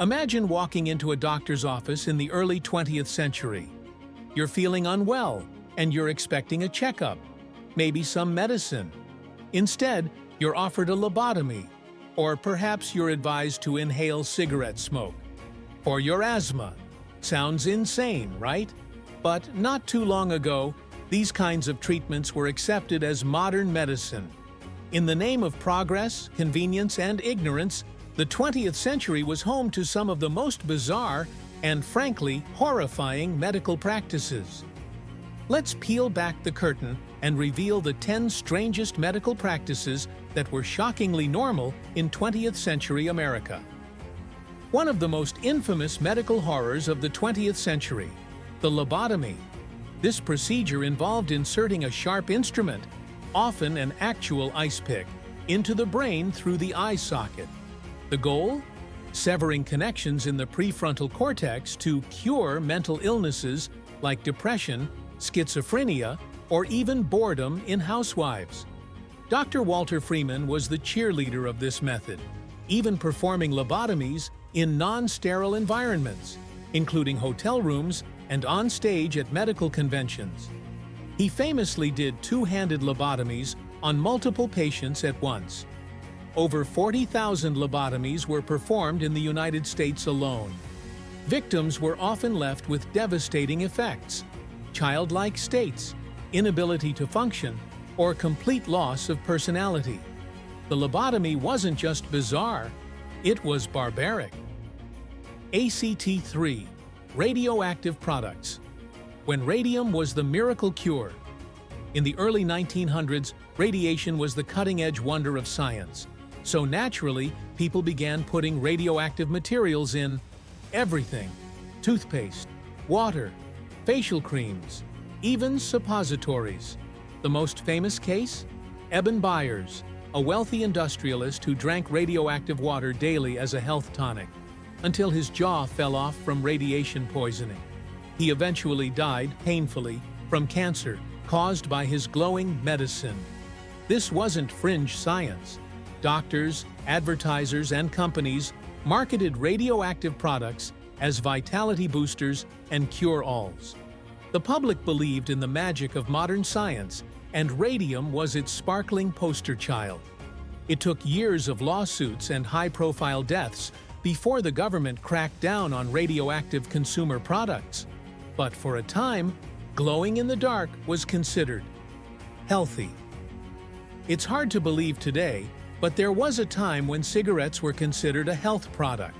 Imagine walking into a doctor's office in the early 20th century. You're feeling unwell, and you're expecting a checkup, maybe some medicine. Instead, you're offered a lobotomy, or perhaps you're advised to inhale cigarette smoke. For your asthma. Sounds insane, right? But not too long ago, these kinds of treatments were accepted as modern medicine. In the name of progress, convenience, and ignorance, the 20th century was home to some of the most bizarre and, frankly, horrifying medical practices. Let's peel back the curtain and reveal the 10 strangest medical practices that were shockingly normal in 20th century America. One of the most infamous medical horrors of the 20th century, the lobotomy. This procedure involved inserting a sharp instrument, often an actual ice pick, into the brain through the eye socket. The goal? Severing connections in the prefrontal cortex to cure mental illnesses like depression, schizophrenia, or even boredom in housewives. Dr. Walter Freeman was the cheerleader of this method, even performing lobotomies in non-sterile environments, including hotel rooms and on stage at medical conventions. He famously did two-handed lobotomies on multiple patients at once. Over 40,000 lobotomies were performed in the United States alone. Victims were often left with devastating effects: childlike states, inability to function, or complete loss of personality. The lobotomy wasn't just bizarre, it was barbaric. ACT3 – Radioactive products. When radium was the miracle cure. In the early 1900s, radiation was the cutting-edge wonder of science. So naturally, people began putting radioactive materials in everything: toothpaste, water, facial creams, even suppositories. The most famous case? Eben Byers, a wealthy industrialist who drank radioactive water daily as a health tonic, until his jaw fell off from radiation poisoning. He eventually died painfully from cancer caused by his glowing medicine. This wasn't fringe science. Doctors, advertisers, and companies marketed radioactive products as vitality boosters and cure-alls. The public believed in the magic of modern science, and radium was its sparkling poster child. It took years of lawsuits and high-profile deaths before the government cracked down on radioactive consumer products. But for a time, glowing in the dark was considered healthy. It's hard to believe today, but there was a time when cigarettes were considered a health product.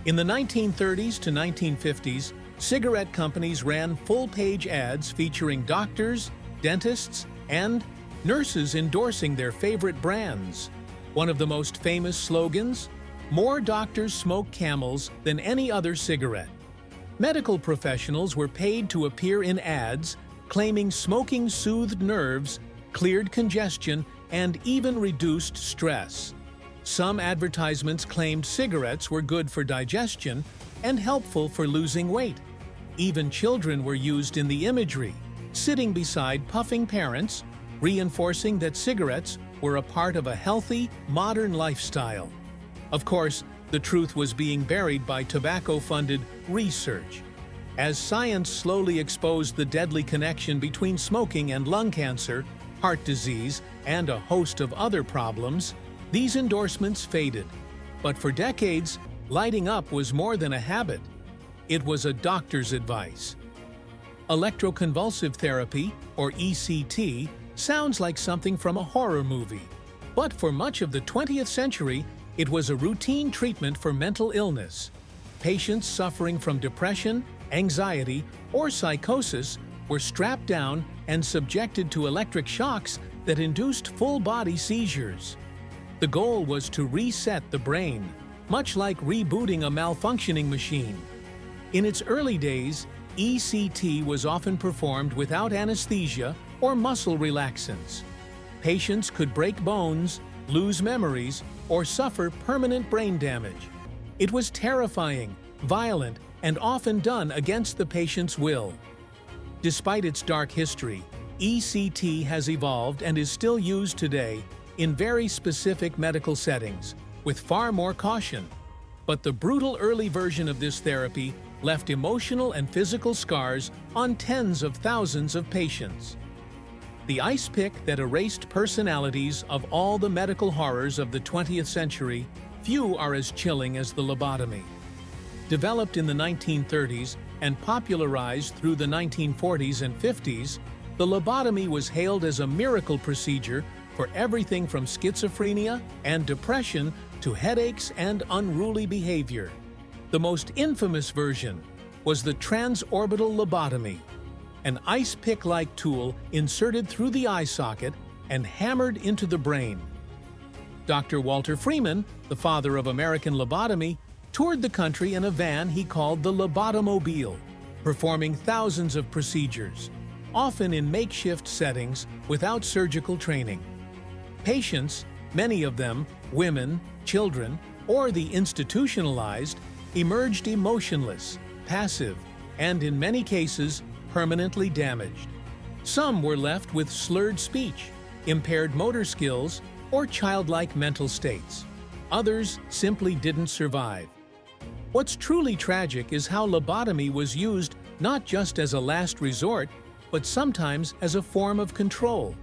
In the 1930s to 1950s, cigarette companies ran full-page ads featuring doctors, dentists, and nurses endorsing their favorite brands. One of the most famous slogans? More doctors smoke Camels than any other cigarette. Medical professionals were paid to appear in ads claiming smoking soothed nerves, cleared congestion, and even reduced stress. Some advertisements claimed cigarettes were good for digestion and helpful for losing weight. Even children were used in the imagery, sitting beside puffing parents, reinforcing that cigarettes were a part of a healthy, modern lifestyle. Of course, the truth was being buried by tobacco-funded research. As science slowly exposed the deadly connection between smoking and lung cancer, heart disease, and a host of other problems, these endorsements faded. But for decades, lighting up was more than a habit. It was a doctor's advice. Electroconvulsive therapy, or ECT, sounds like something from a horror movie. But for much of the 20th century, it was a routine treatment for mental illness. Patients suffering from depression, anxiety, or psychosis were strapped down and subjected to electric shocks that induced full-body seizures. The goal was to reset the brain, much like rebooting a malfunctioning machine. In its early days, ECT was often performed without anesthesia or muscle relaxants. Patients could break bones, lose memories, or suffer permanent brain damage. It was terrifying, violent, and often done against the patient's will. Despite its dark history, ECT has evolved and is still used today in very specific medical settings, with far more caution. But the brutal early version of this therapy left emotional and physical scars on tens of thousands of patients. The ice pick that erased personalities of all the medical horrors of the 20th century, few are as chilling as the lobotomy. Developed in the 1930s and popularized through the 1940s and 50s, the lobotomy was hailed as a miracle procedure for everything from schizophrenia and depression to headaches and unruly behavior. The most infamous version was the transorbital lobotomy, an ice pick-like tool inserted through the eye socket and hammered into the brain. Dr. Walter Freeman, the father of American lobotomy, toured the country in a van he called the lobotomobile, performing thousands of procedures, often in makeshift settings without surgical training. Patients, many of them women, children, or the institutionalized, emerged emotionless, passive, and in many cases, permanently damaged. Some were left with slurred speech, impaired motor skills, or childlike mental states. Others simply didn't survive. What's truly tragic is how lobotomy was used not just as a last resort, but sometimes as a form of control.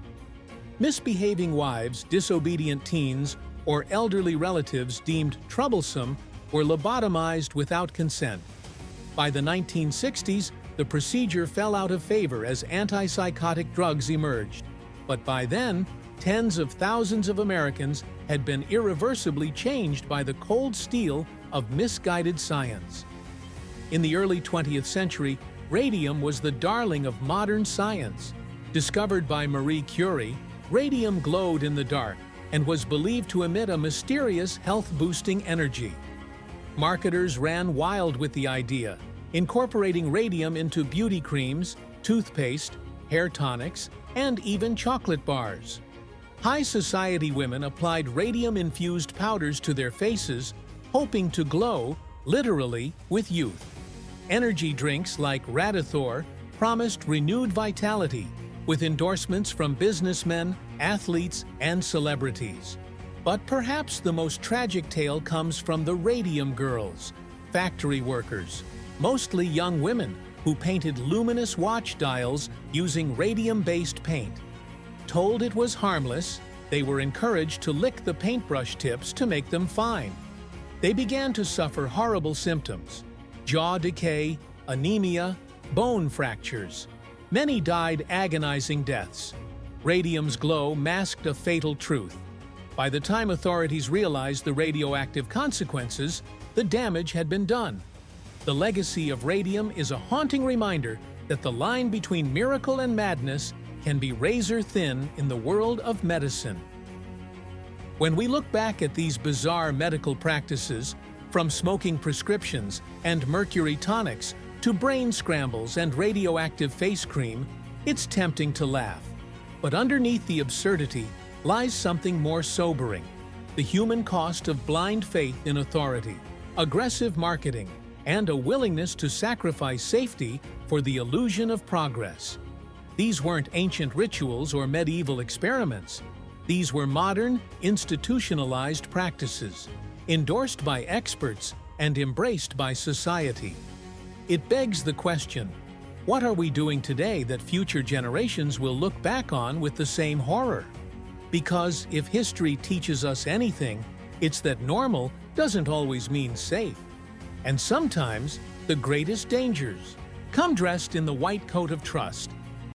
Misbehaving wives, disobedient teens, or elderly relatives deemed troublesome were lobotomized without consent. By the 1960s, the procedure fell out of favor as antipsychotic drugs emerged. But by then, tens of thousands of Americans had been irreversibly changed by the cold steel of misguided science. In the early 20th century, radium was the darling of modern science. Discovered by Marie Curie, radium glowed in the dark and was believed to emit a mysterious health-boosting energy. Marketers ran wild with the idea, incorporating radium into beauty creams, toothpaste, hair tonics, and even chocolate bars. High society women applied radium-infused powders to their faces, hoping to glow, literally, with youth. Energy drinks like Radithor promised renewed vitality, with endorsements from businessmen, athletes, and celebrities. But perhaps the most tragic tale comes from the radium girls, factory workers, mostly young women who painted luminous watch dials using radium-based paint. Told it was harmless, they were encouraged to lick the paintbrush tips to make them fine. They began to suffer horrible symptoms: jaw decay, anemia, bone fractures. Many died agonizing deaths. Radium's glow masked a fatal truth. By the time authorities realized the radioactive consequences, the damage had been done. The legacy of radium is a haunting reminder that the line between miracle and madness can be razor-thin in the world of medicine. When we look back at these bizarre medical practices, from smoking prescriptions and mercury tonics to brain scrambles and radioactive face cream, it's tempting to laugh. But underneath the absurdity lies something more sobering: the human cost of blind faith in authority, aggressive marketing, and a willingness to sacrifice safety for the illusion of progress. These weren't ancient rituals or medieval experiments. These were modern, institutionalized practices, endorsed by experts and embraced by society. It begs the question, what are we doing today that future generations will look back on with the same horror? Because if history teaches us anything, it's that normal doesn't always mean safe. And sometimes, the greatest dangers come dressed in the white coat of trust,